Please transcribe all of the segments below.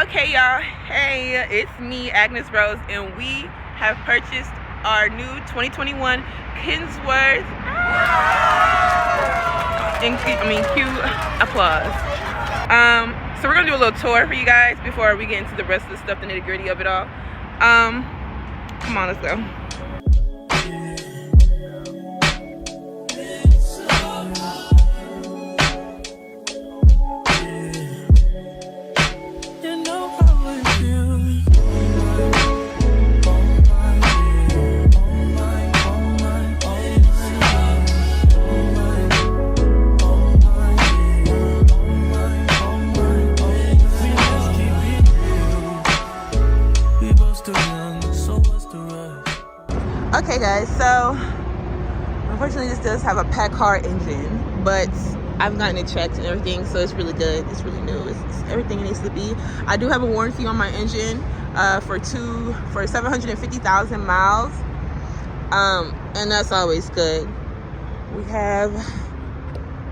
Okay, y'all. Hey, it's me, Agnes Rose, and we have purchased our new 2021 Kinsworth. Cue applause. So we're gonna do a little tour for you guys before we get into the rest of the stuff, the nitty gritty of it all. Come on, let's go. Okay guys, so unfortunately this does have a Packard engine, but I've gotten it checked and everything, so it's really good. It's really new. It's everything it needs to be. I do have a warranty on my engine for 750,000 miles, and that's always good. We have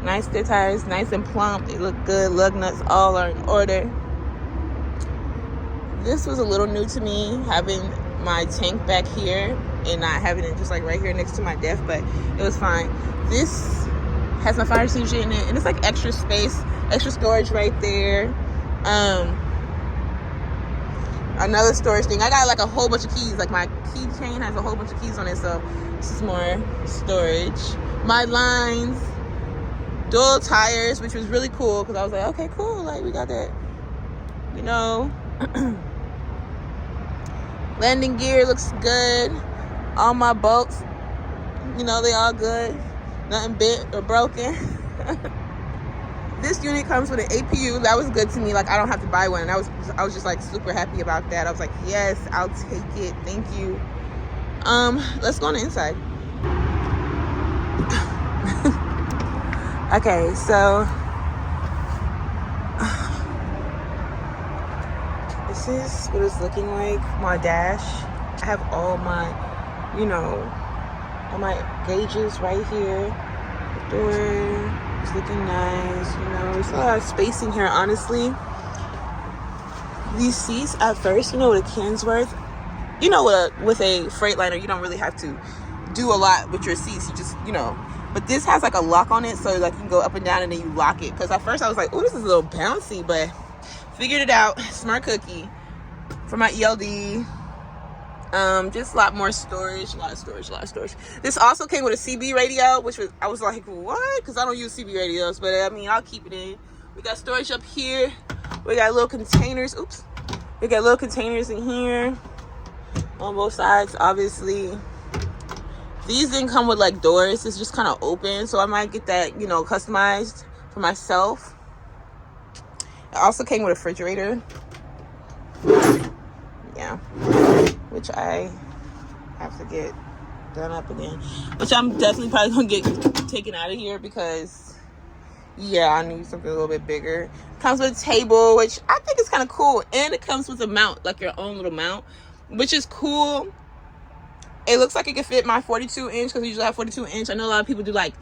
nice good tires, nice and plump. They look good. Lug nuts all are in order. This was a little new to me, having my tank back here and not having it just like right here next to my desk, but it was fine. This has my fire extinguisher in it, and it's like extra space, extra storage right there. Another storage thing. I got like a whole bunch of keys. Like my keychain has a whole bunch of keys on it, so this is more storage. My lines, dual tires, which was really cool because I was like, okay, cool. Like we got that, you know. Landing gear looks good. All my bolts, you know, they all good. Nothing bent or broken. This unit comes with an APU. That was good to me. Like I don't have to buy one. And I was just like super happy about that. I was like, yes, I'll take it. Thank you. Let's go on the inside. Okay, so this is what it's looking like. My dash. I have all my, you know, all my gauges right here. The door is looking nice. You know, there's a lot of space in here, honestly. These seats at first, you know, with a Kinsworth, you know, with a Freightliner, you don't really have to do a lot with your seats. You just, you know, but this has like a lock on it, so like you can go up and down and then you lock it. Because at first I was like, oh, this is a little bouncy, but figured it out. Smart cookie for my ELD. Just a lot more storage, a lot of storage. This also came with a CB radio, which was, I was like, what? Because I don't use CB radios, but I mean, I'll keep it in. We got storage up here. We got little containers. Oops. We got little containers in here on both sides, obviously. These didn't come with like doors. It's just kind of open, so I might get that, you know, customized for myself. It also came with a refrigerator. Yeah, which I have to get done up again, which I'm definitely probably gonna get taken out of here because, yeah, I need something a little bit bigger. Comes with a table, which I think is kind of cool, and it comes with a mount, like your own little mount, which is cool. It looks like it could fit my 42 inch because we usually have 42 inch. I know a lot of people do like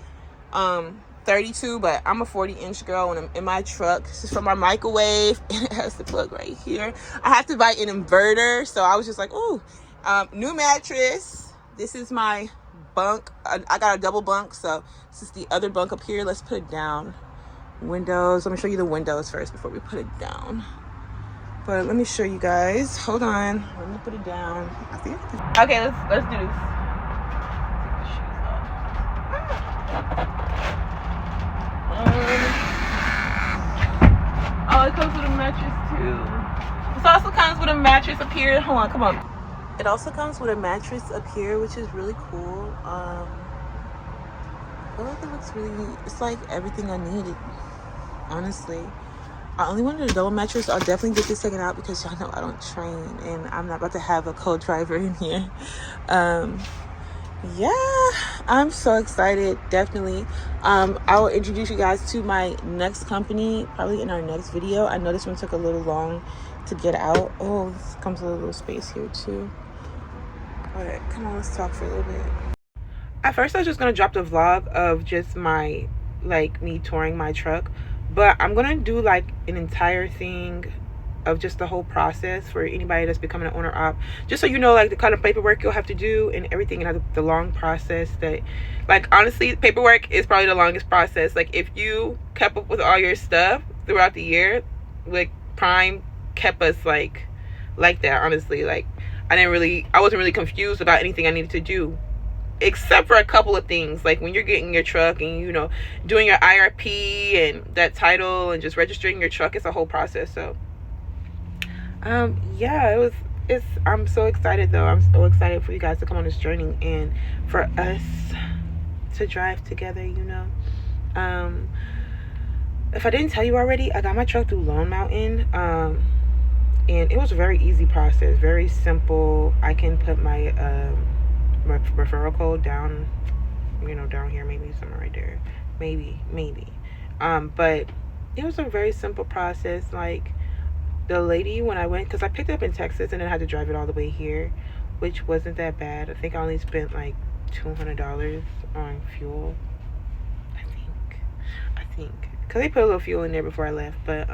32, but I'm a 40-inch girl when I'm in my truck. This is from my microwave, and it has the plug right here. I have to buy an inverter, so I was just like, ooh. New mattress. This is my bunk. I got a double bunk, so this is the other bunk up here. Let's put it down. Windows. Let me show you the windows first before we put it down. But let me show you guys. Hold on. Let me put it down. I think I can... Okay, let's do this. Oh, it comes with a mattress too. This also comes with a mattress up here. Hold on, come on. It also comes with a mattress up here, which is really cool. I feel like it looks really, it's like everything I needed, honestly. I only wanted a double mattress. I'll definitely get this taken out because y'all know I don't train and I'm not about to have a co-driver in here. Yeah, I'm so excited. Definitely. I will introduce you guys to my next company probably in our next video. I know this one took a little long to get out. Oh, this comes with a little space here too. All right, come on, let's talk for a little bit. At first I was just gonna drop the vlog of just my, like, me touring my truck, but I'm gonna do like an entire thing of just the whole process for anybody that's becoming an owner op, just so you know, like the kind of paperwork you'll have to do and everything, and the long process that, like, honestly, paperwork is probably the longest process. Like, if you kept up with all your stuff throughout the year, like Prime kept us like that, honestly. Like, I wasn't really confused about anything I needed to do, except for a couple of things, like when you're getting your truck and, you know, doing your IRP and that title and just registering your truck. It's a whole process. So yeah, I'm so excited though. I'm so excited for you guys to come on this journey and for us to drive together, you know. If I didn't tell you already, I got my truck through Lone Mountain, and it was a very easy process, very simple. I can put my my referral code down, you know, down here, maybe somewhere right there, maybe. But it was a very simple process. Like, the lady, when I went, because I picked it up in Texas and then I had to drive it all the way here, which wasn't that bad. I think I only spent like $200 on fuel, I think, because they put a little fuel in there before I left. But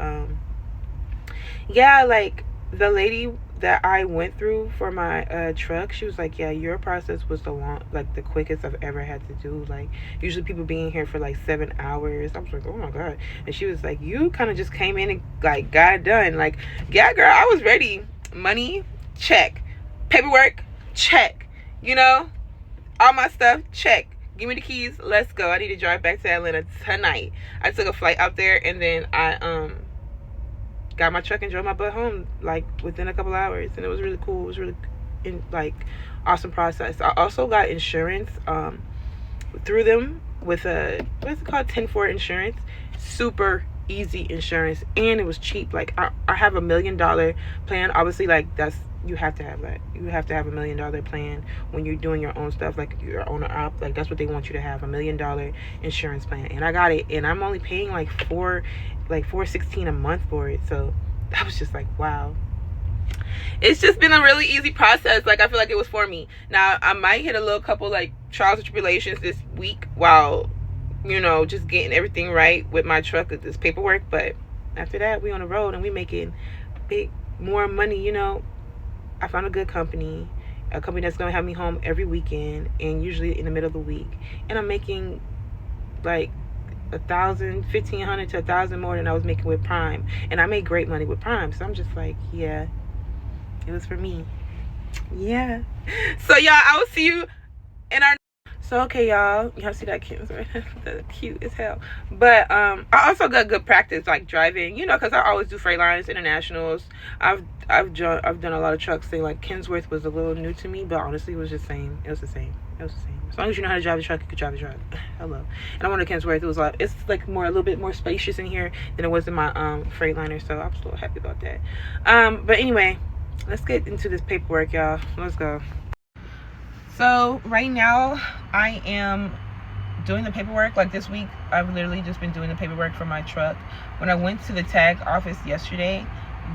yeah, like, the lady that I went through for my truck, she was like, yeah, your process was the quickest I've ever had to do. Like, usually people being here for like 7 hours. I was like, oh my god. And she was like, you kind of just came in and like got it done. Like, yeah, girl, I was ready. Money, check. Paperwork, check. You know, all my stuff, check. Give me the keys, let's go. I need to drive back to Atlanta tonight. I took a flight out there, and then I got my truck and drove my butt home like within a couple hours, and it was really cool. It was really awesome process. I also got insurance through them with a, what's it called, 10-4 insurance. Super easy insurance, and it was cheap. Like, I have $1 million plan. Obviously, like, you have to have that. You have to have $1 million plan when you're doing your own stuff, like your owner op. Like, that's what they want you to have, $1 million insurance plan. And I got it, and I'm only paying like $416 a month for it. So that was just like, wow. It's just been a really easy process. Like, I feel like it was for me. Now, I might hit a little couple like trials and tribulations this week while, you know, just getting everything right with my truck, with this paperwork. But after that, we on the road and we making more money, you know. I found a good company, a company that's gonna have me home every weekend and usually in the middle of the week. And I'm making like $1,500 to $1,000 more than I was making with Prime. And I made great money with Prime. So I'm just like, yeah, it was for me. Yeah. So y'all, I will see you in our... So, okay, y'all see that cute, that's cute as hell. But I also got good practice, like, driving, you know, because I always do Freightlines, internationals. I've done a lot of trucks. Thing like Kinsworth was a little new to me, but honestly, it was just same. It was the same. As long as you know how to drive the truck, you could drive the truck. Hello. And I went to Kinsworth. It was like, it's like a little bit more spacious in here than it was in my Freightliner. So I'm so happy about that. But anyway, let's get into this paperwork, y'all. Let's go. So right now I am doing the paperwork. Like, this week I've literally just been doing the paperwork for my truck. When I went to the tag office yesterday,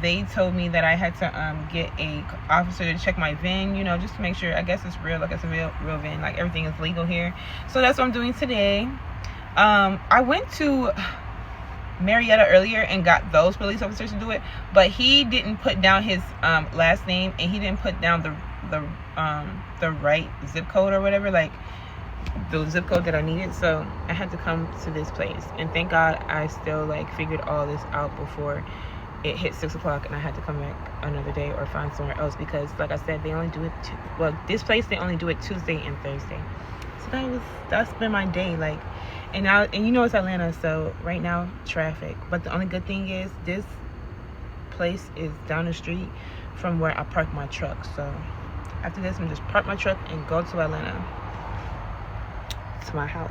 they told me that I had to get a officer to check my VIN, you know, just to make sure, I guess it's real, like it's a real VIN, like everything is legal here. So that's what I'm doing today. I went to Marietta earlier and got those police officers to do it, but he didn't put down his last name, and he didn't put down the right zip code or whatever, like the zip code that I needed. So I had to come to this place, and thank God I still like figured all this out before it hit 6 o'clock and I had to come back another day or find somewhere else, because like I said, they only do it this place, they only do it Tuesday and Thursday. So that's been my day. Like, and you know, it's Atlanta, so right now traffic. But the only good thing is this place is down the street from where I park my truck. So after this, I'm just park my truck and go to Atlanta, to my house.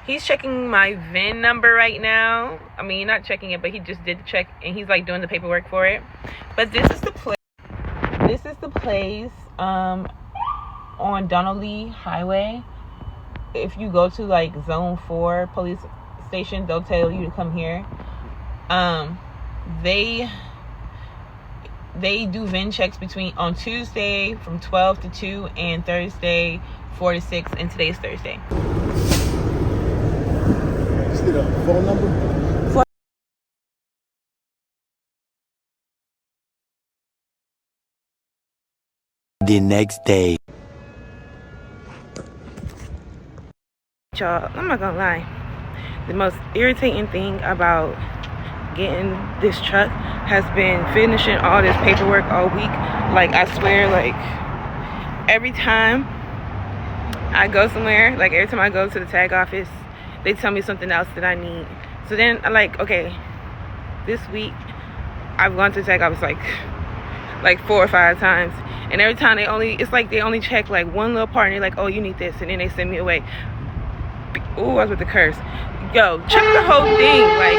He's checking my VIN number right now. I mean, not checking it, but he just did the check, and he's like doing the paperwork for it. But this is the place. This is the place on Donald Lee Highway. If you go to like Zone 4 police station, they'll tell you to come here. They do VIN checks on Tuesday from 12 to 2 and Thursday 4 to 6, and today's Thursday. See the phone number? The next day. Y'all, I'm not gonna lie. The most irritating thing about getting this truck has been finishing all this paperwork all week. Like, I swear, like, every time I go somewhere, like every time I go to the tag office, they tell me something else that I need. So then I'm like, okay, this week I've gone to the tag office like 4 or 5 times, and every time they only check like one little part, and they're like, oh, you need this, and then they send me away. Ooh, I was with the curse. Yo, check the whole thing. Like,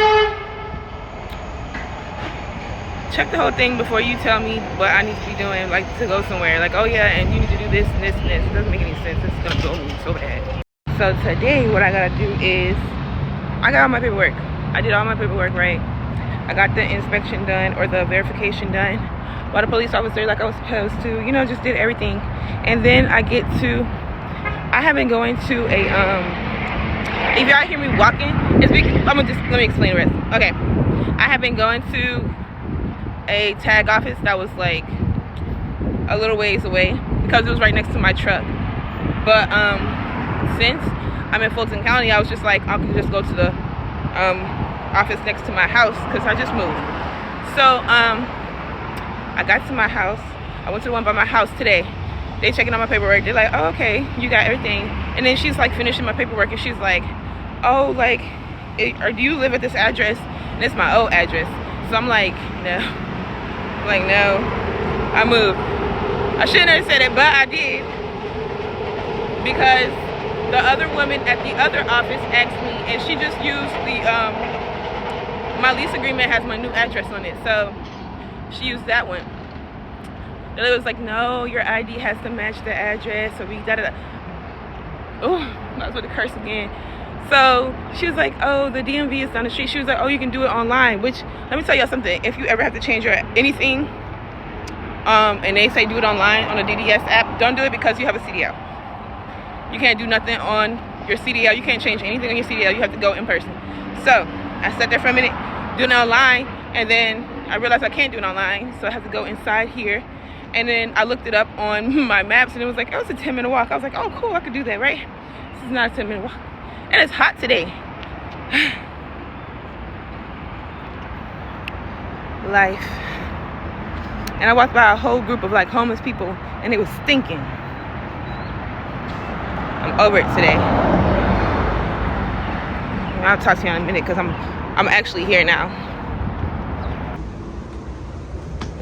check the whole thing before you tell me what I need to be doing, like to go somewhere. Like, oh yeah, and you need to do this and this and this. It doesn't make any sense. It's gonna blow me so bad. So today, what I gotta do is, I got all my paperwork. I did all my paperwork right. I got the inspection done, or the verification done by the police officer, like I was supposed to. You know, just did everything. And then I have been going to a if y'all hear me walking, it's because let me explain the rest. Okay, I have been going to a tag office that was like a little ways away because it was right next to my truck. But since I'm in Fulton County, I was just like, I can just go to the office next to my house because I just moved. So I got to my house. I went to the one by my house today. They checking out my paperwork. They're like, oh, okay, you got everything. And then she's like finishing my paperwork, and she's like, oh, like, or do you live at this address? And it's my old address. So I'm like, no. I'm like, no, I moved. I shouldn't have said it, but I did, because the other woman at the other office asked me, and she just used the my lease agreement has my new address on it, so she used that one. And it was like, no, your ID has to match the address, so we da-da-da. Oh, I was with the curse again. So she was like, oh, the DMV is down the street. She was like, oh, you can do it online. Which, let me tell y'all something. If you ever have to change your anything, and they say do it online on a DDS app, don't do it, because you have a CDL. You can't do nothing on your CDL. You can't change anything on your CDL. You have to go in person. So I sat there for a minute doing it online, and then I realized I can't do it online, so I have to go inside here. And then I looked it up on my maps, and it was like, oh, it's a 10-minute walk. I was like, oh, cool, I could do that, right? This is not a 10-minute walk. And it's hot today. Life. And I walked by a whole group of like homeless people, and it was stinking. I'm over it today. I'll talk to you in a minute, because I'm actually here now.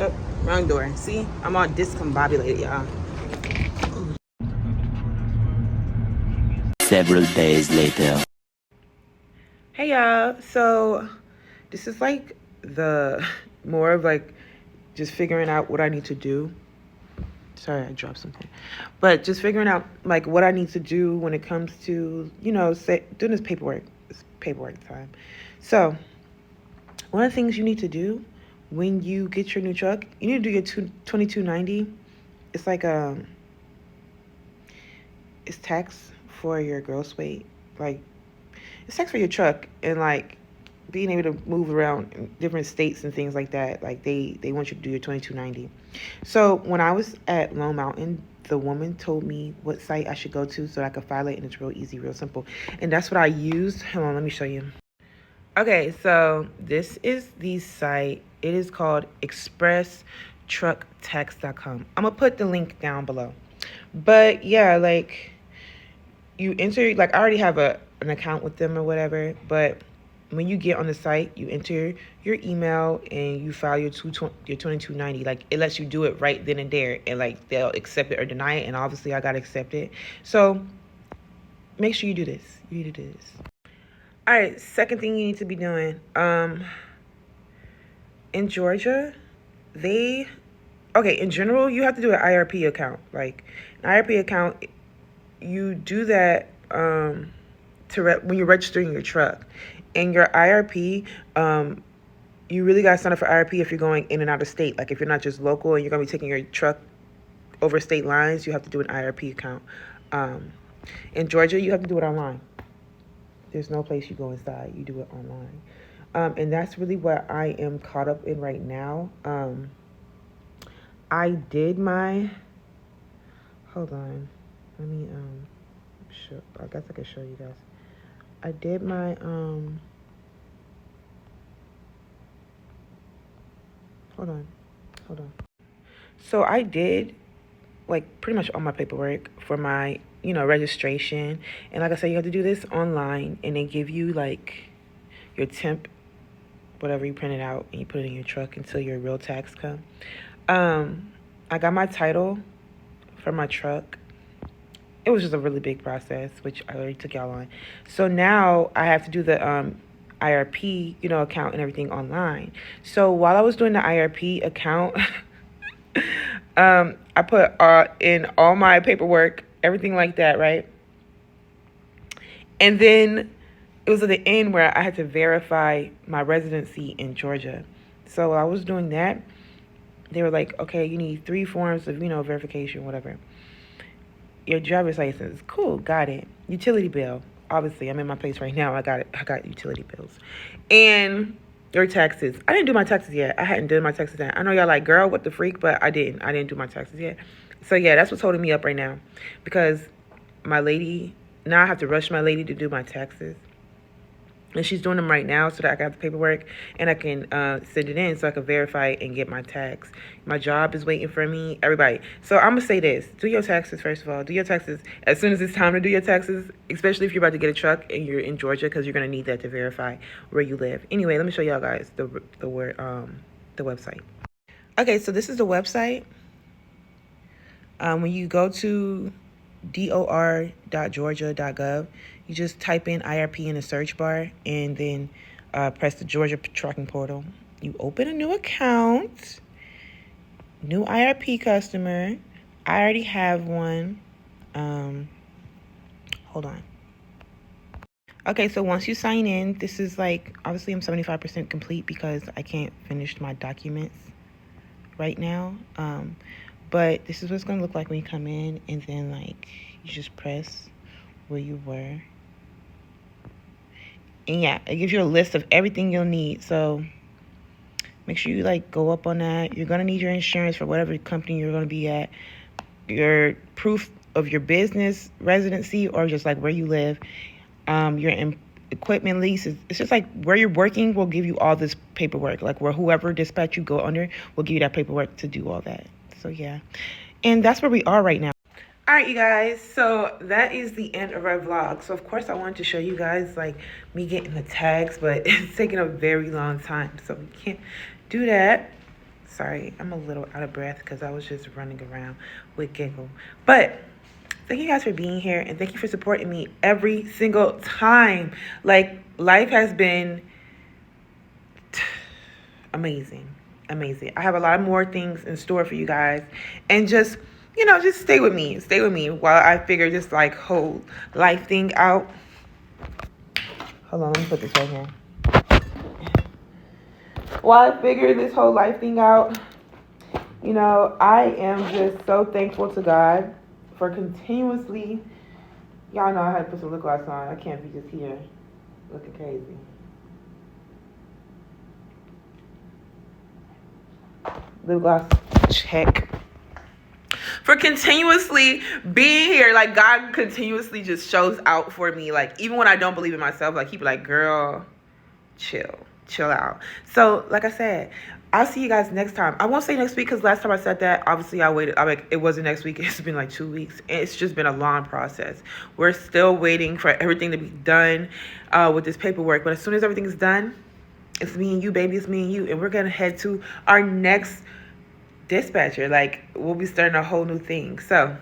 Oh, wrong door. See, I'm all discombobulated, y'all. Several days later. Hey y'all, so this is like the more of like just figuring out what I need to do. Sorry, I dropped something. But just figuring out like what I need to do when it comes to, you know, doing this paperwork. It's paperwork time. So one of the things you need to do when you get your new truck, you need to do your 2290. It's like it's tax for your gross weight. Like, it's tax for your truck, and like being able to move around in different states and things like that. Like they want you to do your 2290. So when I was at Lone Mountain, the woman told me what site I should go to so I could file it, and it's real easy, real simple. And that's what I used. Hold on, let me show you. Okay, so this is the site. It is called expresstrucktax.com. I'm gonna put the link down below. But yeah, like you enter, like I already have an account with them or whatever, but when you get on the site, you enter your email and you file your 2290. Like, it lets you do it right then and there, and like they'll accept it or deny it, and obviously I gotta accept it. So make sure you do this. You need to do this. All right, second thing you need to be doing. In Georgia, in general, you have to do an IRP account. Like, an IRP account, you do that when you're registering your truck. And your IRP, you really got to sign up for IRP if you're going in and out of state. Like, if you're not just local and you're going to be taking your truck over state lines, you have to do an IRP account. In Georgia, you have to do it online. There's no place you go inside. You do it online. And that's really what I am caught up in right now. I did my hold on. Let me show. I guess I can show you guys. I did my hold on. So I did like pretty much all my paperwork for my, you know, registration. And like I said, you have to do this online, and they give you like your temp, whatever you print it out, and you put it in your truck until your real tax come. I got my title for my truck. It was just a really big process, which I already took y'all on. So now I have to do the IRP, you know, account and everything online. So while I was doing the IRP account, I put in all my paperwork, everything like that, right? And then it was at the end where I had to verify my residency in Georgia. So while I was doing that, they were like, okay, you need 3 forms of, you know, verification, whatever. Your driver's license, cool, got it. Utility bill, obviously, I'm in my place right now. I got utility bills, and your taxes. I didn't do my taxes yet. I hadn't done my taxes yet. I know y'all like, girl, what the freak, but I didn't do my taxes yet. So yeah, that's what's holding me up right now, because my lady, now I have to rush my lady to do my taxes. And she's doing them right now so that I can have the paperwork and I can send it in so I can verify and get my tax. My job is waiting for me. Everybody. So I'm going to say this. Do your taxes, first of all. Do your taxes as soon as it's time to do your taxes, especially if you're about to get a truck and you're in Georgia, because you're going to need that to verify where you live. Anyway, let me show y'all guys the website. Okay, so this is the website. When you go to dor.georgia.gov, you just type in IRP in the search bar and then press the Georgia Trucking Portal. You open a new account, new IRP customer. I already have one. Hold on. Okay, so once you sign in, this is like, obviously I'm 75% complete because I can't finish my documents right now. But this is what it's going to look like when you come in, and then like you just press where you were. And yeah, it gives you a list of everything you'll need. So make sure you like go up on that. You're going to need your insurance for whatever company you're going to be at, your proof of your business residency or just like where you live, your equipment lease. It's just like where you're working will give you all this paperwork, like where whoever dispatch you go under will give you that paperwork to do all that. So yeah, and that's where we are right now. All right, you guys, so that is the end of our vlog. So of course I wanted to show you guys like me getting the tags, but it's taking a very long time, so we can't do that. Sorry, I'm a little out of breath because I was just running around with Giggle. But thank you guys for being here, and thank you for supporting me every single time. Like, life has been amazing. I have a lot more things in store for you guys, and just, you know, just stay with me while I figure this like whole life thing out. Hold on, let me put this right here. While I figure this whole life thing out, you know, I am just so thankful to God for continuously, y'all know I had to put some lip gloss on. I can't be just here looking crazy. Lip gloss check. For continuously being here, like God continuously just shows out for me. Like even when I don't believe in myself, like he be like, girl, chill out. So like I said, I'll see you guys next time. I won't say next week because last time I said that, obviously I waited. It wasn't next week. It's been like 2 weeks. It's just been a long process. We're still waiting for everything to be done with this paperwork. But as soon as everything is done, it's me and you, baby. It's me and you. And we're going to head to our next dispatcher. Like, we'll be starting a whole new thing. So,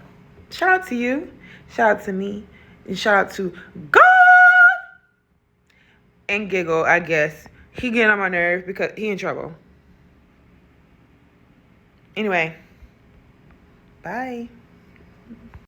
shout out to you. Shout out to me. And shout out to God. And Giggle, I guess. He getting on my nerves because he in trouble. Anyway, bye.